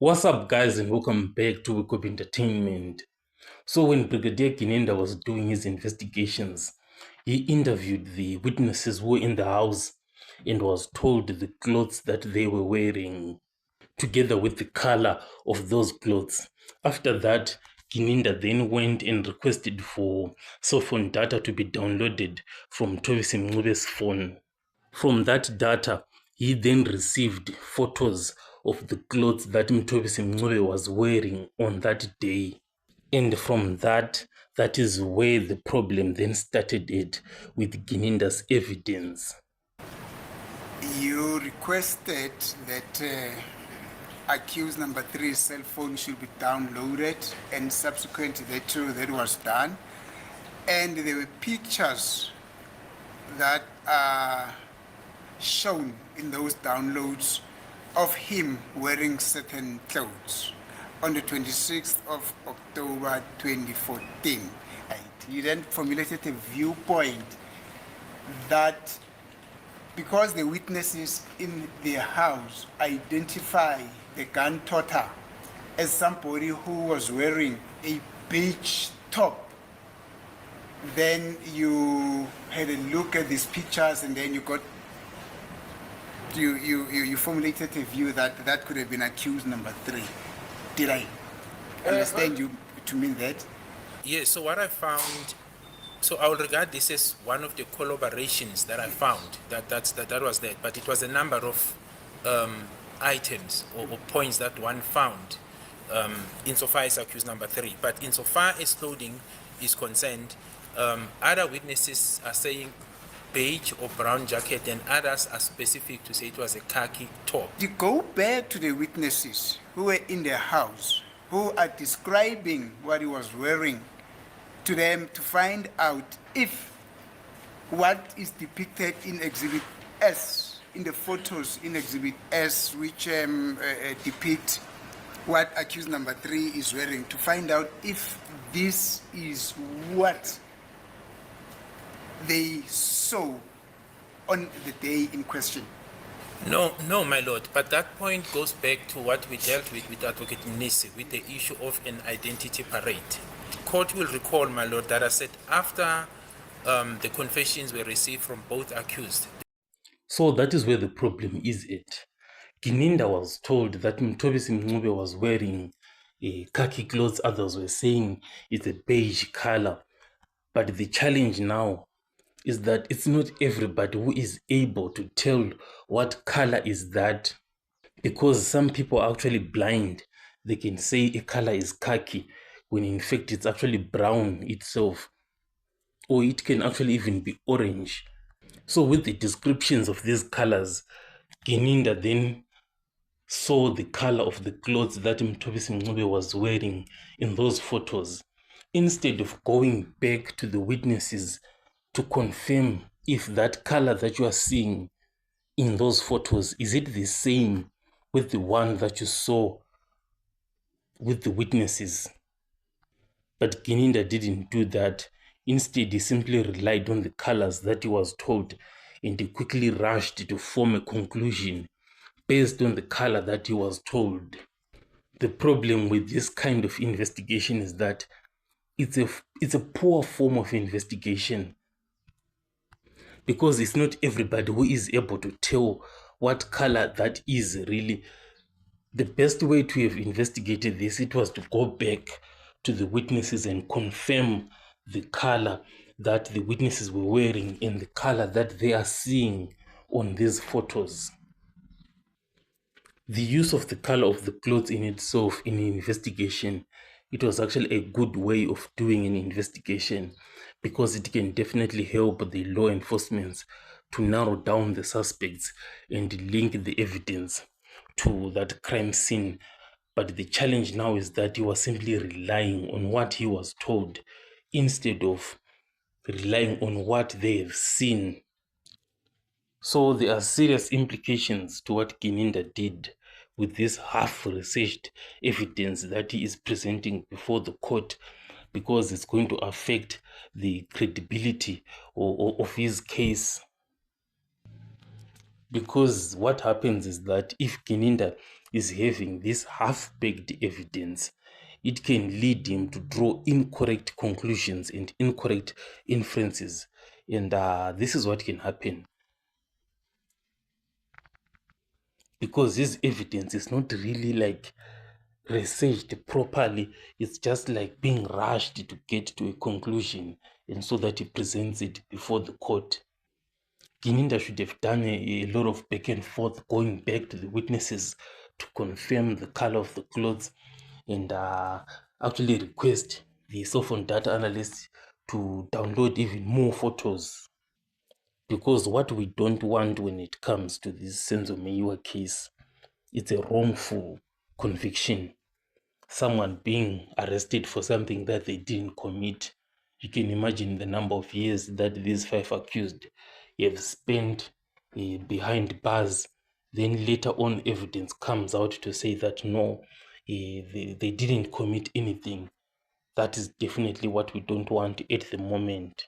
What's up, guys, and welcome back to Wake Up Entertainment. So, when Brigadier Gininda was doing his investigations, he interviewed the witnesses who were in the house and was told the clothes that they were wearing, together with the color of those clothes. After that, Gininda then went and requested for cell phone data to be downloaded from Tovisi Mncube's phone. From that data, he then received photos of the clothes that Mthobisi Mncube was wearing on that day. And from that, that is where the problem then started with Gininda's evidence. You requested that accused number 3's cell phone should be downloaded, and subsequent to that was done. And there were pictures that are shown in those downloads of him wearing certain clothes on the 26th of October 2014. You then formulated a viewpoint that because the witnesses in their house identify the gun toter as somebody who was wearing a beige top, then you had a look at these pictures and then you formulated a view that that could have been accused number 3. Did I understand you to mean that? Yeah, so what I found, so I will regard this as one of the collaborations that I found, that was that, but it was a number of items or points that one found insofar as accused number 3. But insofar as clothing is concerned, other witnesses are saying beige or brown jacket, and others are specific to say it was a khaki top. To go back to the witnesses who were in their house, who are describing what he was wearing to them, to find out if what is depicted in Exhibit S, in the photos in Exhibit S, which depict what accused number 3 is wearing, to find out if this is what they saw on the day in question. No, my lord, but that point goes back to what we dealt with Advocate Nisi, with the issue of an identity parade. Court will recall, my lord, that I said after the confessions were received from both accused. So that is where the problem is at. Gininda was told that Mthobisi Mncube was wearing khaki clothes, others were saying it's a beige color. But the challenge now is that it's not everybody who is able to tell what color is that, because some people are actually blind. They can say a color is khaki when in fact it's actually brown itself, or it can actually even be orange. So with the descriptions of these colors, Gininda then saw the color of the clothes that Mthobisi Mncube was wearing in those photos. Instead of going back to the witnesses to confirm if that color that you are seeing in those photos, is it the same with the one that you saw with the witnesses. But Gininda didn't do that. Instead, he simply relied on the colors that he was told, and he quickly rushed to form a conclusion based on the color that he was told. The problem with this kind of investigation is that it's a poor form of investigation, because it's not everybody who is able to tell what color that is really. The best way to have investigated this, it was to go back to the witnesses and confirm the color that the witnesses were wearing and the color that they are seeing on these photos. The use of the color of the clothes in itself in an investigation, it was actually a good way of doing an investigation, because it can definitely help the law enforcement to narrow down the suspects and link the evidence to that crime scene. But the challenge now is that he was simply relying on what he was told instead of relying on what they have seen. So there are serious implications to what Gininda did with this half-researched evidence that he is presenting before the court, because it's going to affect the credibility of his case. Because what happens is that if Gininda is having this half-baked evidence, it can lead him to draw incorrect conclusions and incorrect inferences. And this is what can happen because this evidence is not really like researched properly. It's just like being rushed to get to a conclusion, and so that he presents it before the court. Gininda should have done a lot of back and forth, going back to the witnesses to confirm the color of the clothes, and actually request the cell phone data analyst to download even more photos. Because what we don't want when it comes to this Senzo Meyiwa case, it's a wrongful conviction. Someone being arrested for something that they didn't commit. You can imagine the number of years that these 5 accused have spent behind bars. Then later on, evidence comes out to say that no, they didn't commit anything. That is definitely what we don't want at the moment.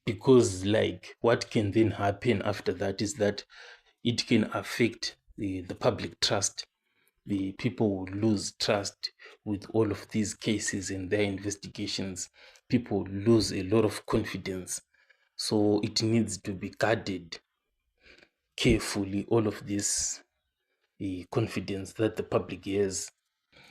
Because like what can then happen after that is that it can affect the public trust. The people will lose trust with all of these cases and their investigations. People lose a lot of confidence. So it needs to be guarded carefully, all of this confidence that the public has.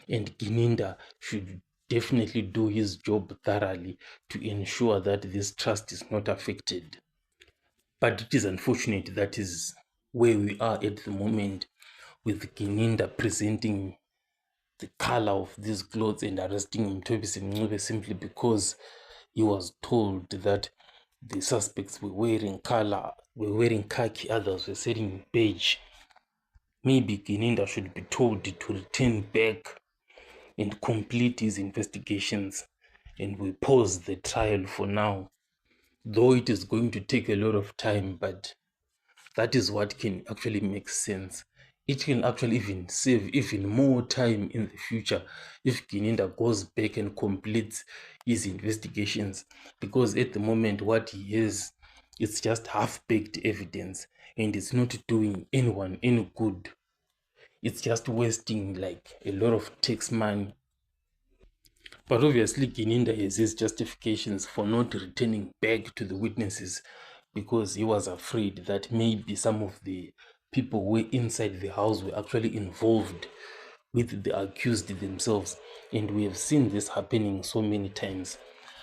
And Gininda should definitely do his job thoroughly to ensure that this trust is not affected. But it is unfortunate that is where we are at the moment, with Gininda presenting the color of these clothes and arresting Mthobisi simply because he was told that the suspects were wearing khaki, others were wearing beige. Maybe Gininda should be told to return back and complete his investigations, and we pause the trial for now, though it is going to take a lot of time, but that is what can actually make sense. It can actually even save even more time in the future if Gininda goes back and completes his investigations, because at the moment what he has, it's just half-baked evidence and it's not doing anyone any good. It's just wasting like a lot of tax money. But obviously, Gininda has his justifications for not returning back to the witnesses, because he was afraid that maybe some of the people who were inside the house were actually involved with the accused themselves. And we have seen this happening so many times,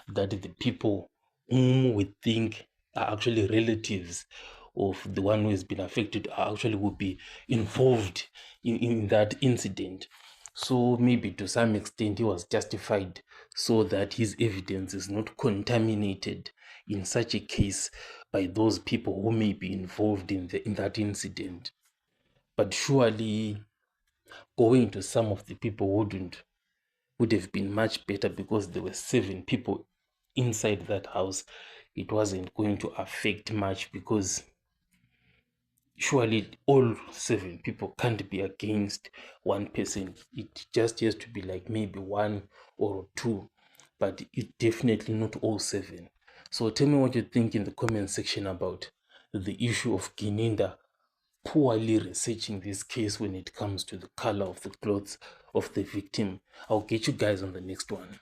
that the people whom we think are actually relatives of the one who has been affected are actually will be involved in that incident. So maybe to some extent he was justified, so that his evidence is not contaminated in such a case by those people who may be involved in that incident. But surely going to some of the people would have been much better, because there were 7 people inside that house. It wasn't going to affect much, because surely all 7 people can't be against one person. It just has to be like maybe 1 or 2, but it definitely not all 7. So tell me what you think in the comment section about the issue of Gininda poorly researching this case when it comes to the color of the clothes of the victim. I'll get you guys on the next one.